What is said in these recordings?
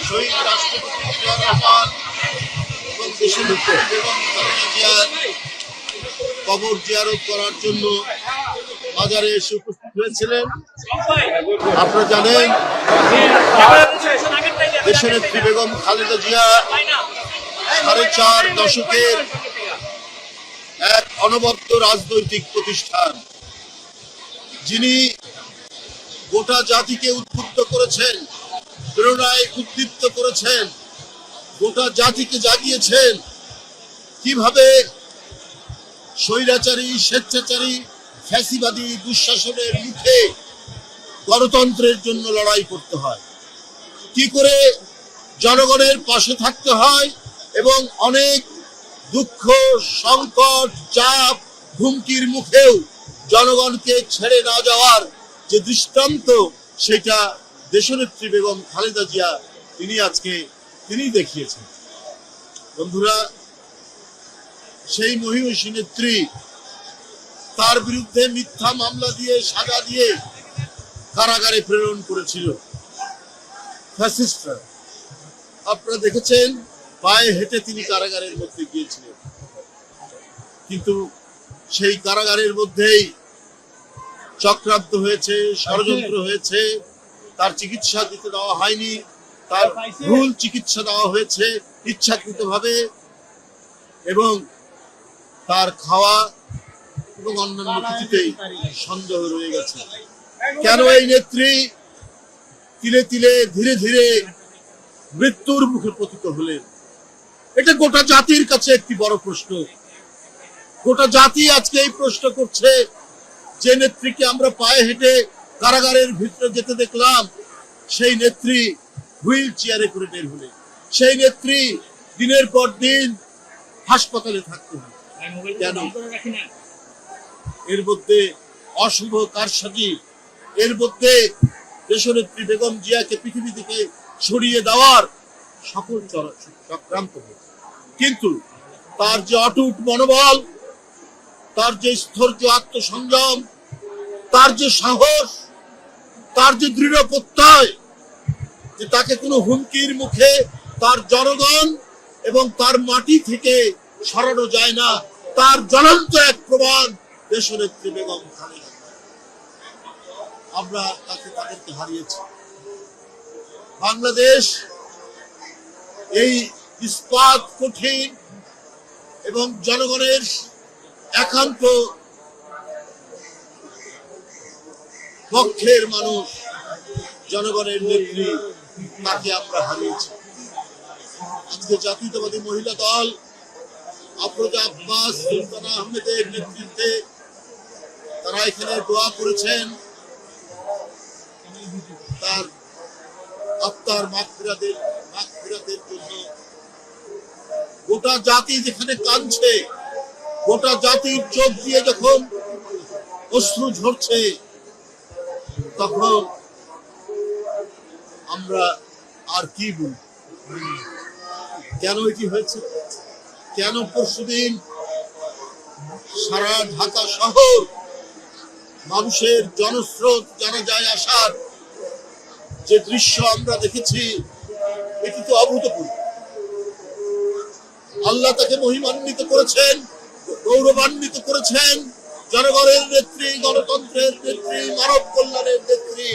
শহীদ রাষ্ট্রপতি জিয়াউর রহমান এবং দেশের বেগম খালেদা জিয়ার কবর জিয়ারত করার জন্য বাজারে এসে উপস্থিত হয়েছিলেন। আপনারা জানেন দেশের নেত্রী বেগম খালেদা জিয়া 4.5 দশকের এক অনবদ্য রাজনৈতিক প্রতিষ্ঠান, যিনি গোটা জাতিকে উদ্বুদ্ধ করেছেন, প্রেরণায় উদ্দীপ্ত করেছেন, গোটা জাতিকে জাগিয়েছেন কিভাবে স্বৈরাচারী, স্বেচ্ছাচারী, ফ্যাসিবাদী দুঃশাসনের মুখে গণতন্ত্রের জন্য লড়াই করতে হয়, কি করে জনগণের পাশে থাকতে হয় এবং অনেক দুঃখ, সংকট, চাপ, হুমকির মুখেও জনগণকে ছেড়ে না যাওয়ার যে দৃষ্টান্ত, সেটা দেশনেত্রী বেগম খালেদা জিয়া তিনি দেখিয়েছেন। বন্ধুরা, সেই মহিষী নেত্রী, তার বিরুদ্ধে মিথ্যা মামলা দিয়ে, সাজা দিয়ে কারাগারে প্রেরণ করেছিল ফ্যাসিস্টরা। আপনারা দেখেছেন পায়ে হেঁটে তিনি কারাগারের মধ্যে গিয়েছিলেন, কিন্তু সেই কারাগারের মধ্যেই চক্রান্ত হয়েছে, ষড়যন্ত্র হয়েছে, তার চিকিৎসা দিতে দেওয়া হয়নি, তার ভুল চিকিৎসা দেওয়া হয়েছে ইচ্ছাকৃতভাবে, এবং তার খাওয়া এবং অন্যান্য কিছুতেই সন্দেহ রয়ে গেছে। কেন এই নেত্রী তিলে তিলে ধীরে ধীরে মৃত্যুর মুখে পতিত হলেন? এটা গোটা জাতির কাছে একটি বড় প্রশ্ন। গোটা জাতি আজকে এই প্রশ্ন করছে, যে নেত্রীকে আমরা পায়ে হেঁটে কারাগারের ভিতরে যেতে দেখলাম, সেই নেত্রী হুইল চেয়ারে করে বের হলেন, সেই নেত্রী দিনের পর দিন হাসপাতালে থাকতে হবে। কেন? এর মধ্যে অশুভ কারসাজি, এর মধ্যে দেশনেত্রী বেগম জিয়াকে পৃথিবী থেকে সরিয়ে দেওয়ার সকল চক্রান্ত হয়েছে। কিন্তু তার যে অটুট মনোবল, তার যে স্থৈর্য, আত্মসংযম, তার যে সাহস, তার যে দৃঢ় প্রত্যয় যে তাকে কোনো হুমকির মুখে তার জনগণ এবং তার মাটি থেকে সরানো যায় না, তার জ্বলন্ত এক প্রমাণ দেশনেত্রী বেগম খালেদা। আমরা তাদেরকে হারিয়েছি। বাংলাদেশ এই ইস্পাত কঠিন এবং জনগণের একান্ত পক্ষের মানুষ, জনগণের নেত্রী, তাকে আমরা হারিয়েছি। আজকে জাতীয়তাবাদী মহিলা দল আফরোজা আব্বাস, সুলতানা আহমেদের নেতৃত্বে তারা এখানে দোয়া করেছেন তার আত্মার মাগফিরাতের জন্য। গোটা জাতি যেখানে কাঁদছে, গোটা জাতির চোখ দিয়ে যখন অশ্রু ঝরছে, তখন আমরা আর কি বলব? কেন এটি হয়েছে? কেন পরশুদিন সারা ঢাকা শহর মানুষের জনস্রোত, জানাজায় আসার যে দৃশ্য আমরা দেখেছি, এটি তো অভূতপূর্ব। আল্লাহ তাকে মহিমান্বিত করেছেন, গৌরবান্বিত করেছেন, জনগণের নেত্রী, গণতন্ত্রের নেত্রী, মানব কল্যাণের নেত্রী।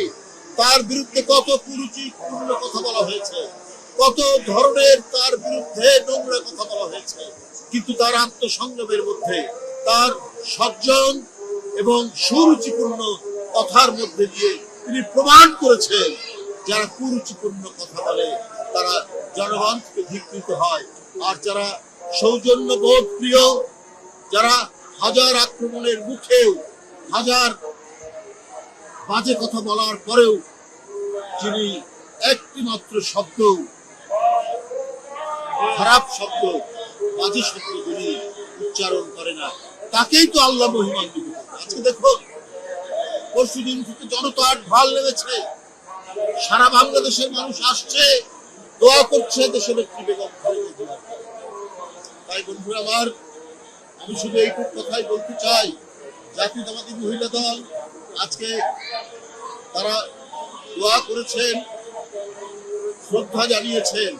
তার বিরুদ্ধে কত কুরুচিপূর্ণ কথা বলা হয়েছে, কত ধরনের তার বিরুদ্ধে নোংরা কথা বলা হয়েছে, কিন্তু তার আত্মসংযমের মধ্যে, তার সজ্জন এবং সুরুচিপূর্ণ কথার মধ্যে দিয়ে তিনি প্রমাণ করেছেন, যারা কুরুচিপূর্ণ কথা বলে তারা জনগণ থেকে ধিক্কৃত হয়, আর যারা সৌজন্য বোধ প্রিয়, যারা হাজার আক্রমণের মুখেও, হাজার বাজে কথা বলার পরেও যিনি একটি মাত্র শব্দ, খারাপ শব্দ, বাজে শব্দ যিনি উচ্চারণ করে না, তাকেই তো আল্লাহ মহিমান্বিত করেন। আজকে দেখো, পরশুদিন থেকে জনতার ঢল নেমেছে, সারা বাংলাদেশের মানুষ আসছে, দোয়া করছে দেশের নেত্রী বেগম খালেদা জিয়া। তাই বন্ধুরা আমার, আমি শুধু এইটুকু কথাই বলতে চাই, জাতীয়তাবাদী মহিলা দল আজকে তারা দোয়া করেছেন শ্রদ্ধা জানিয়েছেন।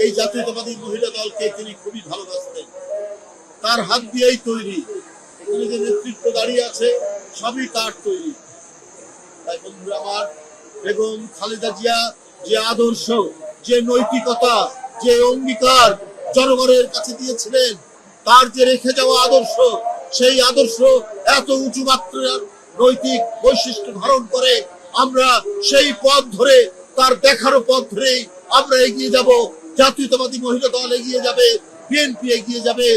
এই জাতীয়তাবাদী মহিলা দলকে তিনি খুবই ভালোবাসতেন, তার হাত দিয়েই তৈরি। এখানে যে নেতৃত্ব দাঁড়িয়ে আছে সবই তার তৈরি। তাই বন্ধুরা আমার, বেগম খালেদা জিয়া যে আদর্শ, যে নৈতিকতা, যে অঙ্গীকার জনগণের কাছে দিয়েছিলেন, তার যে রেখে যাওয়া আদর্শ, সেই আদর্শ এত উঁচু মাত্রার নৈতিক বৈশিষ্ট্য ধারণ করে আমরা সেই পথ ধরে, তার দেখানো পথ ধরেই আমরা এগিয়ে যাব। জাতীয়তাবাদী মহিলা দল এগিয়ে যাবে, বিএনপি এগিয়ে যাবে,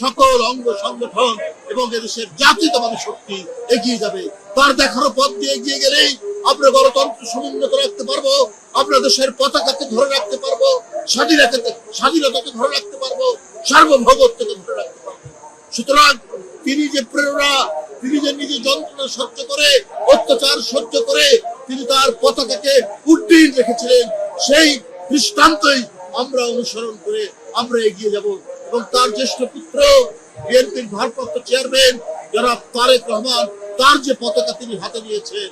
সকল অঙ্গ সংগঠন এবং এদেশের জাতীয়তাবাদী শক্তি এগিয়ে যাবে। তার দেখানো পথ দিয়ে এগিয়ে গেলেই আমরা গণতন্ত্র সমুন্নত রাখতে পারবো, আমরা দেশের পতাকাকে ধরে রাখতে পারবো, স্বাধীনতাকে ধরে রাখতে পারবো, সার্বভৌমত্বকে ধরে রাখতে পারবো। সুতরাং তিনি যে প্রেরণা, তিনি যে নিজে যন্ত্রণা সহ্য করে, অত্যাচার সহ্য করে তিনি তার পতাকাকে উড্ডীন রেখেছিলেন, সেই দৃষ্টান্তই আমরা অনুসরণ করে আমরা এগিয়ে যাব। এবং তার জ্যেষ্ঠ পুত্র বিএনপির ভারপ্রাপ্ত চেয়ারম্যান জনাব তারেক রহমান, তার যে পতাকা তিনি হাতে নিয়েছেন,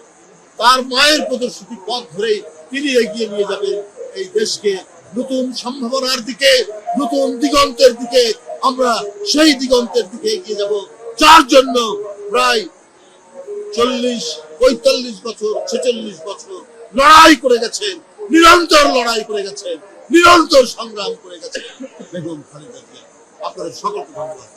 তার মায়ের প্রদর্শিত পথ ধরে তিনি এগিয়ে নিয়ে যাবেন এই দেশকে নতুন সম্ভাবনার দিকে, নতুন দিগন্তের দিকে। আমরা সেই দিগন্তের দিকে এগিয়ে যাব, যার জন্য প্রায় 40-45 বছর, 46 বছর লড়াই করে গেছেন, নিরন্তর লড়াই করে গেছেন, নিরন্তর সংগ্রাম করে গেছেন বেগম খালেদা জিয়া। আপনাদের সকলকে ধন্যবাদ।